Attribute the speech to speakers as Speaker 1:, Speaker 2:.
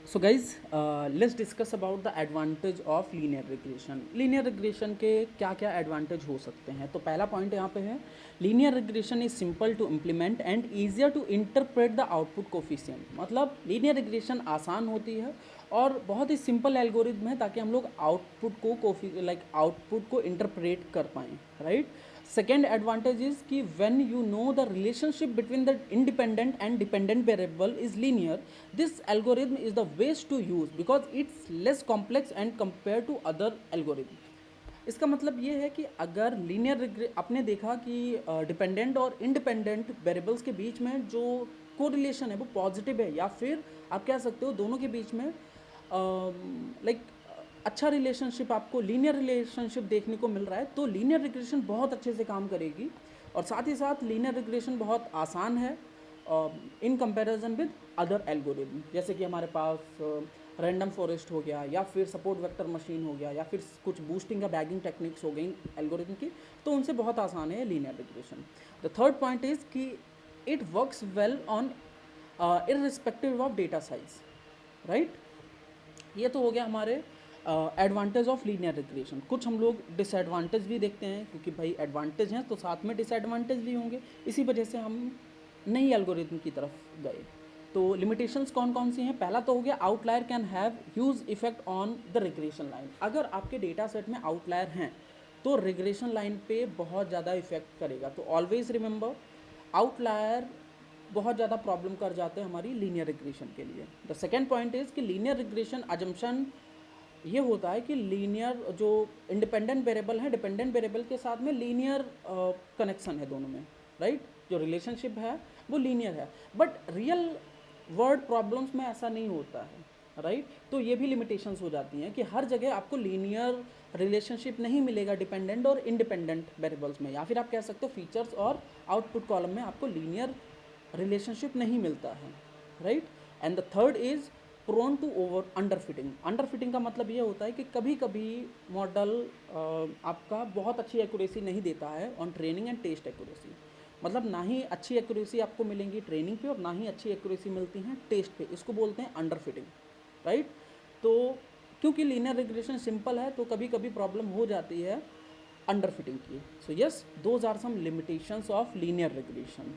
Speaker 1: So guys let's discuss about the advantage of linear regression. Linear regression के क्या क्या advantage हो सकते हैं। तो पहला पॉइंट यहाँ पे है, linear regression is simple to implement and easier to interpret the output coefficient. मतलब लीनियर रिग्रेशन आसान होती है और बहुत ही सिंपल एल्गोरिथम है ताकि हम लोग आउटपुट को इंटरप्रेट कर पाएँ, राइट। सेकेंड एडवांटेज इज कि when you know the relationship between the independent and dependent variable is linear, this algorithm is the best to use because it's less complex and compare to other algorithm. इसका मतलब ये है कि अगर linear आपने देखा कि डिपेंडेंट और इंडिपेंडेंट वेरिएबल्स के बीच में जो कोरिलेशन है वो पॉजिटिव है, या फिर आप कह सकते हो दोनों के बीच में अच्छा रिलेशनशिप, आपको लीनियर रिलेशनशिप देखने को मिल रहा है, तो लीनियर रिग्रेशन बहुत अच्छे से काम करेगी। और साथ ही साथ लीनियर रिग्रेशन बहुत आसान है in comparison with other algorithm, जैसे कि हमारे पास रैंडम फॉरेस्ट हो गया, या फिर सपोर्ट वेक्टर मशीन हो गया, या फिर कुछ बूस्टिंग या बैगिंग टेक्निक्स हो गई एल्गोरिथम की, तो उनसे बहुत आसान है linear regression. The third point is कि it works well on irrespective of data size, right. ये तो हो गया हमारे एडवांटेज ऑफ लीनियर रिग्रेशन। कुछ हम लोग डिसएडवांटेज भी देखते हैं, क्योंकि भाई एडवांटेज हैं तो साथ में डिसएडवांटेज भी होंगे, इसी वजह से हम नई एल्गोरिथम की तरफ गए। तो लिमिटेशंस कौन कौन सी हैं। पहला तो हो गया, outlier can have huge effect on the regression line. अगर आपके डेटा सेट में आउटलायर हैं तो रिग्रेशन लाइन पे बहुत ज़्यादा इफेक्ट करेगा। तो ऑलवेज रिमेंबर, आउटलायर बहुत ज़्यादा प्रॉब्लम कर जाते हैं हमारी लीनियर रिग्रेशन के लिए। द सेकेंड पॉइंट इज़ कि लीनियर रिग्रेशन अजम्पशन ये होता है कि लीनियर जो इंडिपेंडेंट वेरिएबल है, डिपेंडेंट वेरिएबल के साथ में लीनियर कनेक्शन है दोनों में, राइट। जो रिलेशनशिप है वो लीनियर है, बट रियल वर्ड प्रॉब्लम्स में ऐसा नहीं होता है, राइट। तो ये भी लिमिटेशंस हो जाती हैं कि हर जगह आपको लीनियर रिलेशनशिप नहीं मिलेगा डिपेंडेंट और इंडिपेंडेंट वेरिएबल्स में, या फिर आप कह सकते हो फीचर्स और आउटपुट कॉलम में आपको लीनियर रिलेशनशिप नहीं मिलता है, right. And the third is prone to over underfitting. Underfitting का मतलब ये होता है कि कभी कभी मॉडल आपका बहुत अच्छी एक्यूरेसी नहीं देता है on training and test accuracy. मतलब ना ही अच्छी एक्यूरेसी आपको मिलेंगी ट्रेनिंग पे और ना ही अच्छी एक्यूरेसी मिलती हैं टेस्ट पे, इसको बोलते हैं अंडरफिटिंग, राइट। तो क्योंकि लीनियर रिग्रेशन सिंपल है तो कभी कभी प्रॉब्लम हो जाती है अंडरफिटिंग की। So yes, those are some limitations of linear regression.